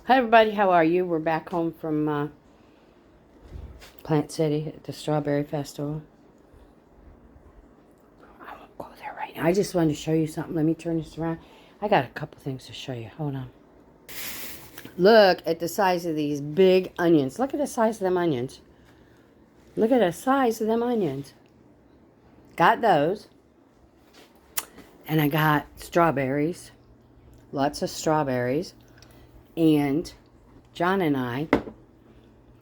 Hi everybody, how are you? We're back home from Plant City at the Strawberry Festival. I won't go there right now. I just wanted to show you something. Let me turn this around. I got a couple things to show you. Hold on. Look at the size of these big onions. Look at the size of them onions. Look at the size of them onions. Got those. And I got strawberries. Lots of strawberries. And John and I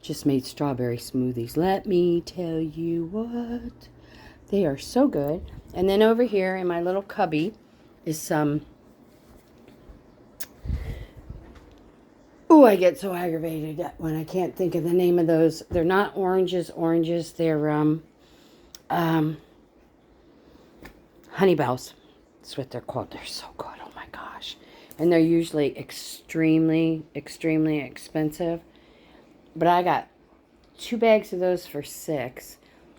just made strawberry smoothies. Let me tell you what. They are so good. And then over here in my little cubby is some... Ooh, I get so aggravated when I can't think of the name of those. They're not oranges. They're honey bells. That's what they're called. They're so good. Oh my gosh. And they're usually extremely, extremely expensive. But I got 2 bags of those for $6.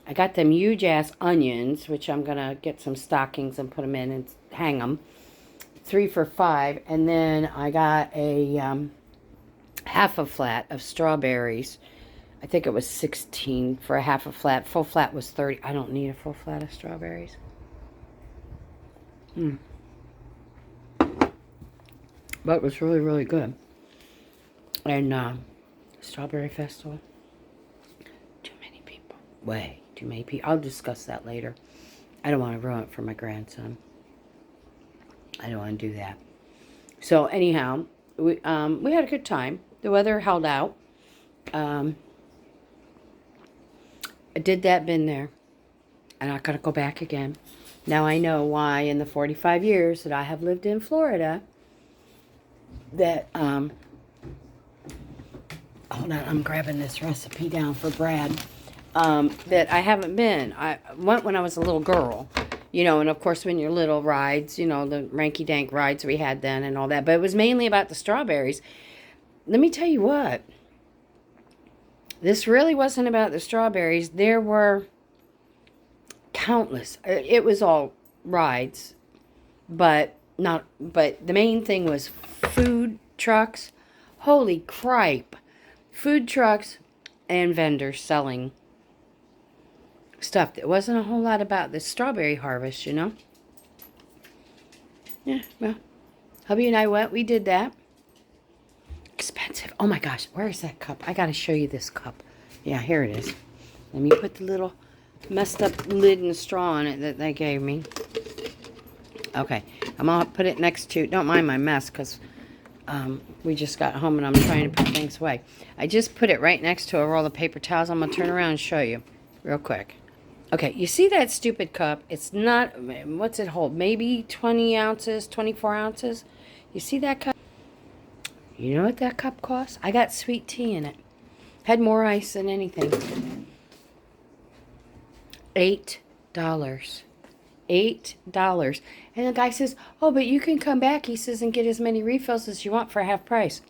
I got them huge ass onions, which I'm going to get some stockings and put them in and hang them. 3 for $5. And then I got a half a flat of strawberries. I think it was 16 for a half a flat. Full flat was 30. I don't need a full flat of strawberries. But it was really, really good. And Strawberry Festival. Too many people. Way too many people. I'll discuss that later. I don't want to ruin it for my grandson. I don't want to do that. So anyhow, we had a good time. The weather held out. I did that, been there. I'm not going to go back again. Now I know why in the 45 years that I have lived in Florida that, hold on, I'm grabbing this recipe down for Brad, that I haven't been. I went when I was a little girl, you know, and of course when you're little rides, you know, the ranky-dank rides we had then and all that, but it was mainly about the strawberries. Let me tell you what, this really wasn't about the strawberries. There were countless, it was all rides, but the main thing was food trucks. Holy cripe. Food trucks and vendors selling stuff. There wasn't a whole lot about the strawberry harvest, you know. Yeah, well, hubby and I went. We did that. Expensive. Oh my gosh, where is that cup? I got to show you this cup. Yeah, here it is. Let me put the little messed up lid and straw on it that they gave me. Okay, I'm going to put it next to, don't mind my mess because we just got home and I'm trying to put things away. I just put it right next to a roll of paper towels. I'm going to turn around and show you real quick. Okay, you see that stupid cup? It's not, what's it hold? Maybe 20 ounces, 24 ounces? You see that cup? You know what that cup costs? I got sweet tea in it. Had more ice than anything. $8. $8. And the guy says, oh, but you can come back, he says, and get as many refills as you want for half price.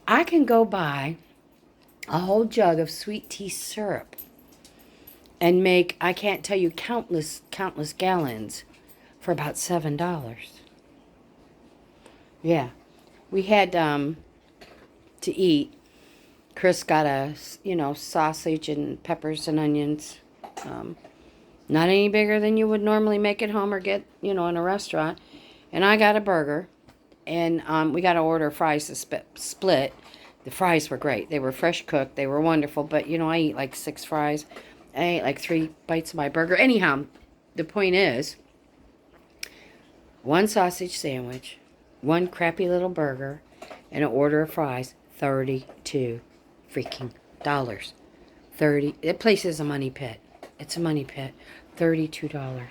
I can go buy a whole jug of sweet tea syrup and make, I can't tell you, countless gallons for about $7. Yeah. We had to eat. Chris got a, you know, sausage and peppers and onions. Not any bigger than you would normally make at home or get, you know, in a restaurant. And I got a burger. And we got to order fries to split. The fries were great. They were fresh cooked. They were wonderful. But, you know, I eat like 6 fries. I ate like 3 bites of my burger. Anyhow, the point is, 1 sausage sandwich, 1 crappy little burger, and an order of fries, $32 freaking dollars. 30. That place is a money pit. It's a money pit. $32.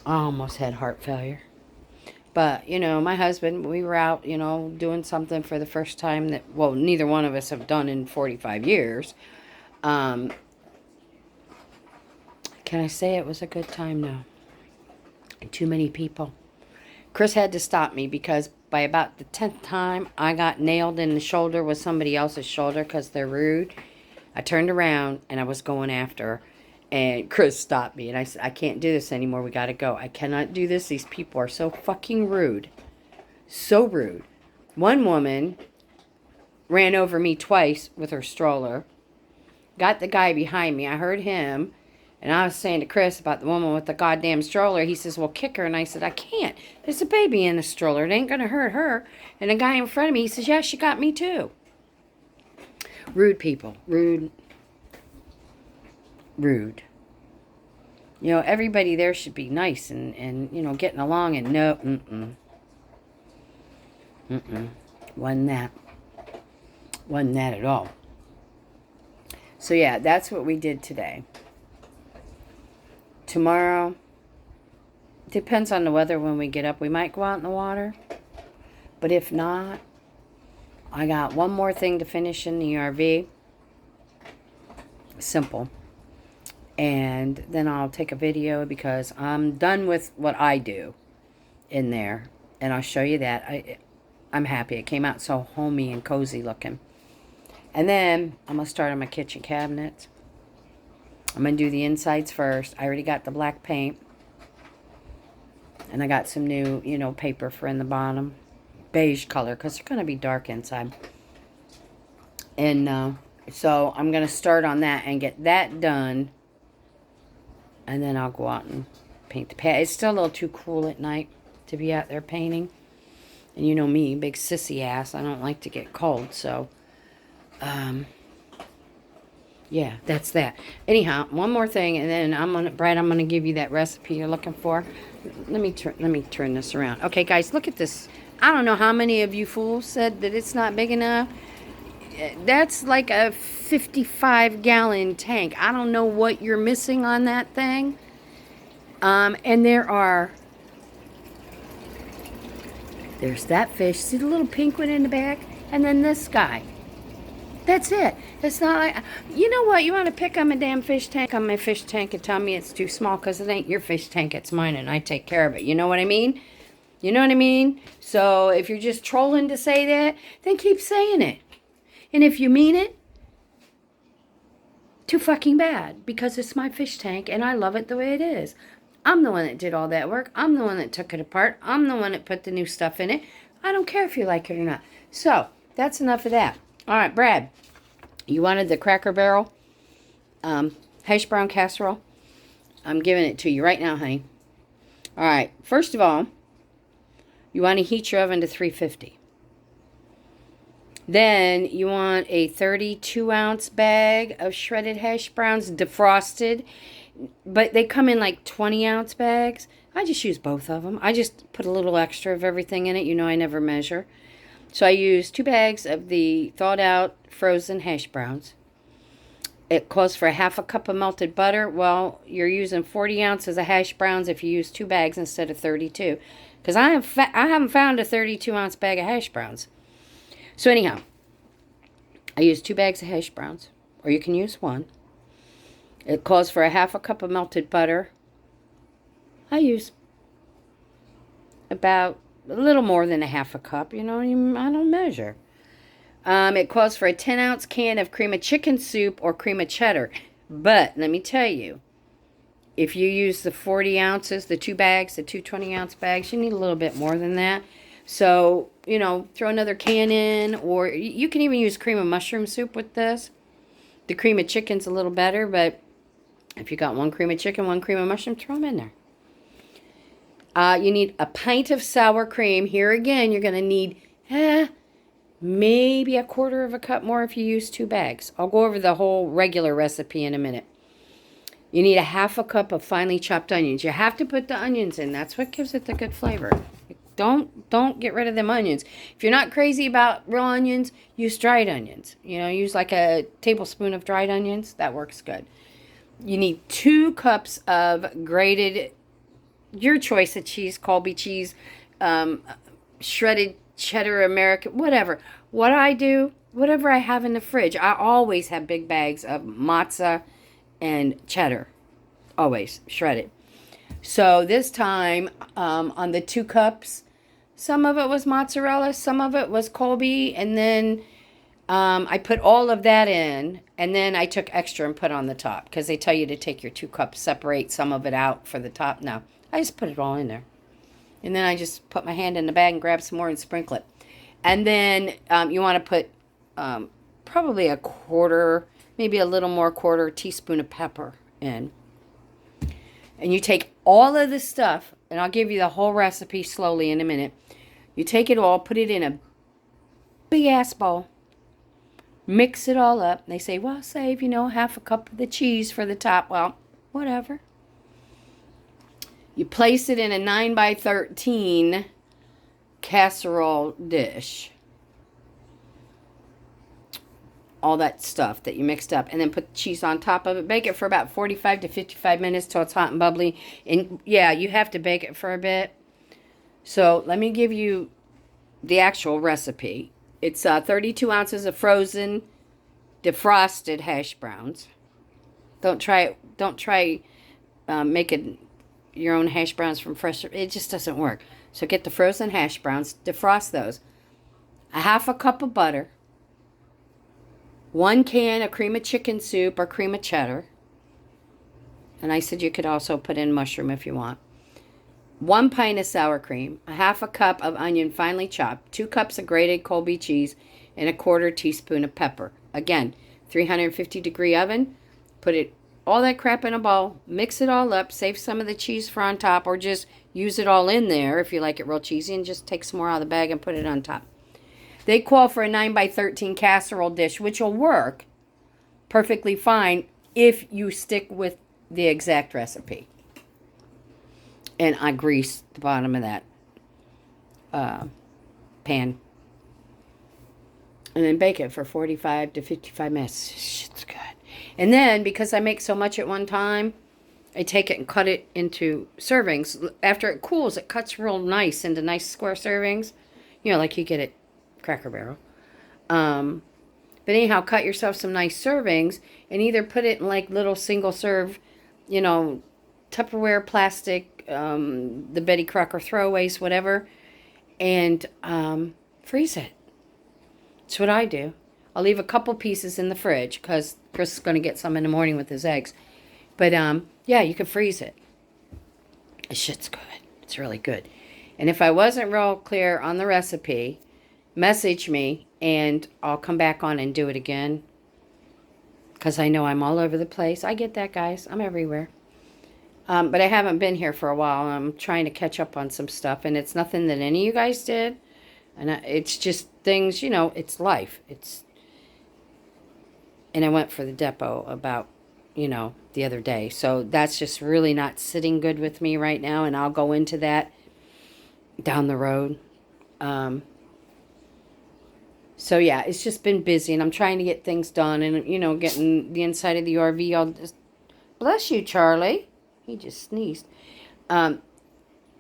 I almost had heart failure. But, you know, my husband, we were out, you know, doing something for the first time that, well, neither one of us have done in 45 years. Can I say it was a good time? No. Too many people. Chris had to stop me because by about the 10th time, I got nailed in the shoulder with somebody else's shoulder because they're rude. I turned around and I was going after her. And Chris stopped me, and I said, I can't do this anymore. We got to go. I cannot do this. These people are so fucking rude. So rude. One woman ran over me twice with her stroller. Got the guy behind me. I heard him. And I was saying to Chris about the woman with the goddamn stroller. He says, well, kick her. And I said, I can't. There's a baby in the stroller. It ain't going to hurt her. And the guy in front of me, he says, yeah, she got me too. Rude people. Rude. Rude. You know, everybody there should be nice and you know, getting along. And no, Wasn't that. Wasn't that at all. So yeah, that's what we did today. Tomorrow, depends on the weather when we get up. We might go out in the water. But if not, I got one more thing to finish in the RV. Simple. And then I'll take a video because I'm done with what I do in there. And I'll show you that. I'm happy. It came out so homey and cozy looking. And then I'm going to start on my kitchen cabinets. I'm going to do the insides first. I already got the black paint. And I got some new, you know, paper for in the bottom. Beige color because they're going to be dark inside. And so I'm going to start on that and get that done. And then I'll go out and paint the pad. It's still a little too cool at night to be out there painting. And you know me, big sissy ass. I don't like to get cold, so... yeah, that's that. Anyhow, one more thing, and then Brad, I'm gonna give you that recipe you're looking for. Let me turn this around. Okay, guys, look at this. I don't know how many of you fools said that it's not big enough. That's like a 55-gallon tank. I don't know what you're missing on that thing. And there's that fish. See the little pink one in the back? And then this guy. That's it. It's not like, you know what? You want to pick on my damn fish tank on my fish tank and tell me it's too small because it ain't your fish tank, it's mine and I take care of it. You know what I mean? You know what I mean? So if you're just trolling to say that, then keep saying it. And if you mean it, too fucking bad because it's my fish tank and I love it the way it is. I'm the one that did all that work. I'm the one that took it apart. I'm the one that put the new stuff in it. I don't care if you like it or not. So that's enough of that. All right, Brad, you wanted the Cracker Barrel hash brown casserole? I'm giving it to you right now, honey. All right, first of all, you want to heat your oven to 350. Then you want a 32-ounce bag of shredded hash browns, defrosted. But they come in like 20-ounce bags. I just use both of them. I just put a little extra of everything in it. You know I never measure. So I use 2 bags of the thawed-out frozen hash browns. It calls for a half a cup of melted butter. Well, you're using 40 ounces of hash browns if you use 2 bags instead of 32. Because I haven't found a 32-ounce bag of hash browns. So anyhow, I use 2 bags of hash browns. Or you can use 1. It calls for a half a cup of melted butter. I use about a little more than a half a cup. You know, I don't measure. It calls for a 10-ounce can of cream of chicken soup or cream of cheddar. But let me tell you, if you use the 40 ounces, the 2 bags, the 2 20-ounce bags, you need a little bit more than that. So, you know, throw another can in, or you can even use cream of mushroom soup with this. The cream of chicken's a little better, but if you got 1 cream of chicken, 1 cream of mushroom, throw them in there. You need a pint of sour cream. Here again, you're going to need maybe a 1/4 cup more if you use 2 bags. I'll go over the whole regular recipe in a minute. You need a half a cup of finely chopped onions. You have to put the onions in. That's what gives it the good flavor. Don't get rid of them onions. If you're not crazy about raw onions, use dried onions. You know, use like a tablespoon of dried onions. That works good. You need 2 cups of grated, your choice of cheese, Colby cheese, shredded cheddar, American, whatever. What I do, whatever I have in the fridge, I always have big bags of mozza and cheddar. Always shredded. So this time, on the 2 cups, some of it was mozzarella, some of it was Colby, and then I put all of that in, and then I took extra and put on the top because they tell you to take your 2 cups, separate some of it out for the top. No, I just put it all in there. And then I just put my hand in the bag and grab some more and sprinkle it. And then you want to put probably a quarter, maybe a little more, quarter teaspoon of pepper in. And you take all of this stuff, and I'll give you the whole recipe slowly in a minute. You take it all, put it in a big ass bowl, mix it all up. They say, well, save, half a cup of the cheese for the top. Well, whatever. You place it in a 9x13 casserole dish. All that stuff that you mixed up, and then put the cheese on top of it. Bake it for about 45 to 55 minutes till it's hot and bubbly. And yeah, you have to bake it for a bit. So let me give you the actual recipe. It's 32 ounces of frozen defrosted hash browns. Don't try making your own hash browns from fresh. It just doesn't work. So get the frozen hash browns, defrost those. A half a cup of butter. 1 can of cream of chicken soup or cream of cheddar. And I said you could also put in mushroom if you want. 1 pint of sour cream. A half a cup of onion finely chopped. 2 cups of grated Colby cheese. And a quarter teaspoon of pepper. Again, 350-degree oven. Put all that crap in a bowl. Mix it all up. Save some of the cheese for on top. Or just use it all in there if you like it real cheesy. And just take some more out of the bag and put it on top. They call for a 9x13 casserole dish, which will work perfectly fine if you stick with the exact recipe. And I grease the bottom of that pan. And then bake it for 45 to 55 minutes. It's good. And then, because I make so much at one time, I take it and cut it into servings. After it cools, it cuts real nice into nice square servings. Like you get it Cracker Barrel. But anyhow, cut yourself some nice servings and either put it in like little single serve, Tupperware, plastic, the Betty Crocker throwaways, whatever, and freeze it. That's what I do. I'll leave a couple pieces in the fridge because Chris is going to get some in the morning with his eggs. But yeah, you can freeze it. This shit's good. It's really good. And if I wasn't real clear on the recipe, message me and I'll come back on and do it again. Because I know I'm all over the place. I get that, guys. I'm everywhere. But I haven't been here for a while. I'm trying to catch up on some stuff. And it's nothing that any of you guys did. And it's just things, it's life. And I went for the depot about, the other day. So that's just really not sitting good with me right now. And I'll go into that down the road. So yeah, it's just been busy, and I'm trying to get things done, and getting the inside of the RV all just. Bless you, Charlie. He just sneezed.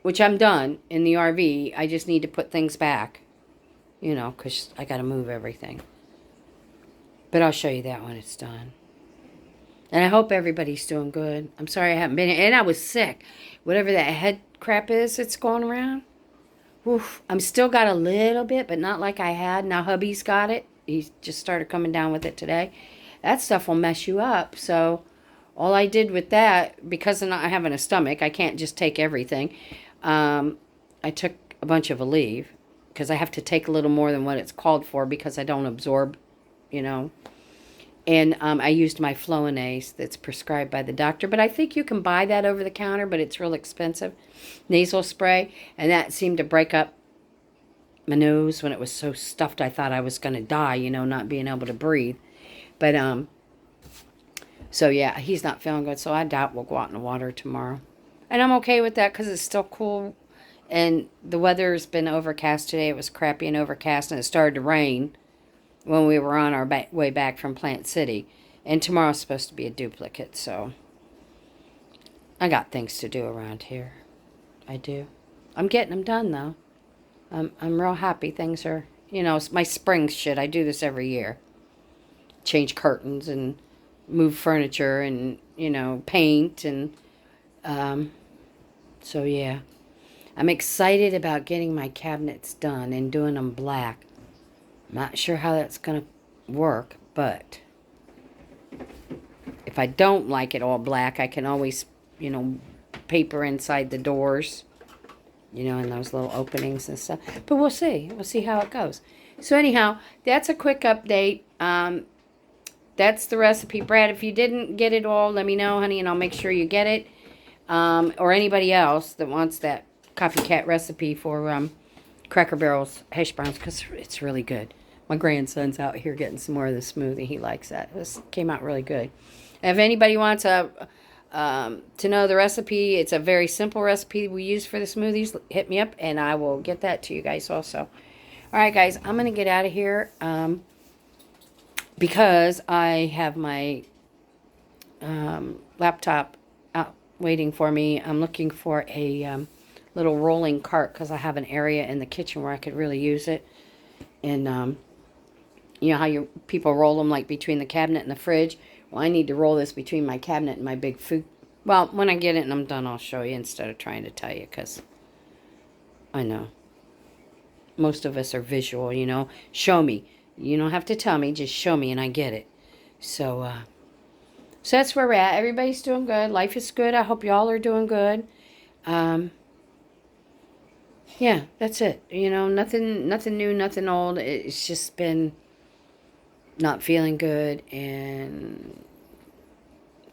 Which I'm done in the RV. I just need to put things back, because I got to move everything. But I'll show you that when it's done. And I hope everybody's doing good. I'm sorry I haven't been here, and I was sick. Whatever that head crap is that's going around. Oof, I'm still got a little bit, but not like I had. Now hubby's got it. He just started coming down with it today. That stuff will mess you up. So all I did with that, because of not having a stomach, I can't just take everything. I took a bunch of Aleve because I have to take a little more than what it's called for because I don't absorb, And I used my Flonase that's prescribed by the doctor. But I think you can buy that over the counter, but it's real expensive. Nasal spray. And that seemed to break up my nose when it was so stuffed I thought I was going to die, not being able to breathe. But, so yeah, he's not feeling good. So I doubt we'll go out in the water tomorrow. And I'm okay with that because it's still cool. And the weather's been overcast today. It was crappy and overcast, and it started to rain when we were on our way back from Plant City. And tomorrow's supposed to be a duplicate, so I got things to do around here. I do. I'm getting them done, though. I'm real happy. Things are, my spring shit. I do this every year. Change curtains and move furniture and, paint. And so, yeah. I'm excited about getting my cabinets done and doing them black. I'm not sure how that's going to work, but if I don't like it all black, I can always, paper inside the doors, in those little openings and stuff. But we'll see. We'll see how it goes. So anyhow, that's a quick update. That's the recipe. Brad, if you didn't get it all, let me know, honey, and I'll make sure you get it. Or anybody else that wants that copycat recipe for Cracker Barrel's hash browns, because it's really good. My grandson's out here getting some more of the smoothie. He likes that. This came out really good. If anybody wants to know the recipe, it's a very simple recipe we use for the smoothies. Hit me up, and I will get that to you guys also. All right, guys, I'm going to get out of here because I have my laptop out waiting for me. I'm looking for a little rolling cart because I have an area in the kitchen where I could really use it. And you know how people roll them like between the cabinet and the fridge? Well, I need to roll this between my cabinet and my big food. Well, when I get it and I'm done, I'll show you instead of trying to tell you, because I know most of us are visual, Show me. You don't have to tell me, just show me and I get it. So that's where we're at. Everybody's doing good. Life is good. I hope y'all are doing good. Yeah, that's it. Nothing new, nothing old. It's just been not feeling good, and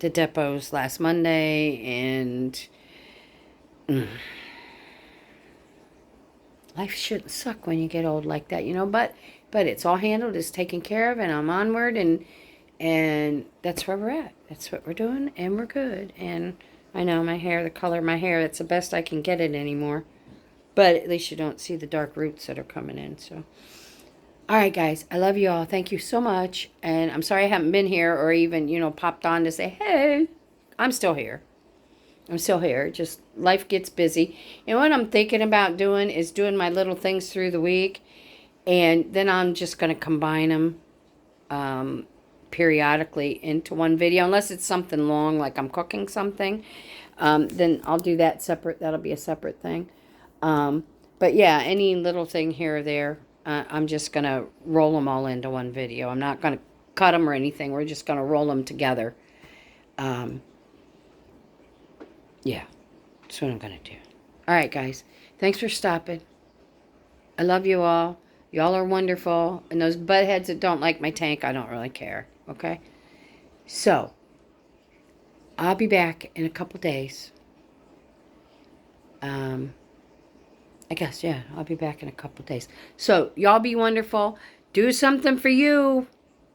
the depots last Monday, and life shouldn't suck when you get old like that, but it's all handled, it's taken care of, and I'm onward, and that's where we're at. That's what we're doing, and we're good. And I know my hair, the color of my hair, it's the best I can get it anymore, but at least you don't see the dark roots that are coming in. So all right, guys, I love you all. Thank you so much. And I'm sorry I haven't been here or even, popped on to say, hey, I'm still here. I'm still here. Just life gets busy. And what I'm thinking about doing is doing my little things through the week. And then I'm just going to combine them periodically into one video. Unless it's something long, like I'm cooking something. Then I'll do that separate. That'll be a separate thing. But yeah, any little thing here or there. I'm just going to roll them all into one video. I'm not going to cut them or anything. We're just going to roll them together. Yeah, that's what I'm going to do. All right, guys. Thanks for stopping. I love you all. Y'all are wonderful. And those buttheads that don't like my tank, I don't really care. Okay? So, I'll be back in a couple days. I guess, yeah, I'll be back in a couple days. So, y'all be wonderful. Do something for you.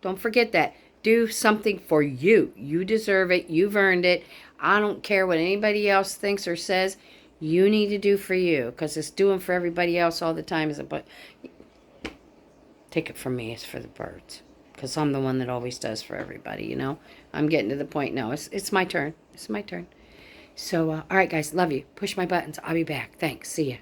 Don't forget that. Do something for you. You deserve it. You've earned it. I don't care what anybody else thinks or says. You need to do for you. Because it's doing for everybody else all the time. But take it from me. It's for the birds. Because I'm the one that always does for everybody, I'm getting to the point now. It's my turn. It's my turn. So, all right, guys. Love you. Push my buttons. I'll be back. Thanks. See ya.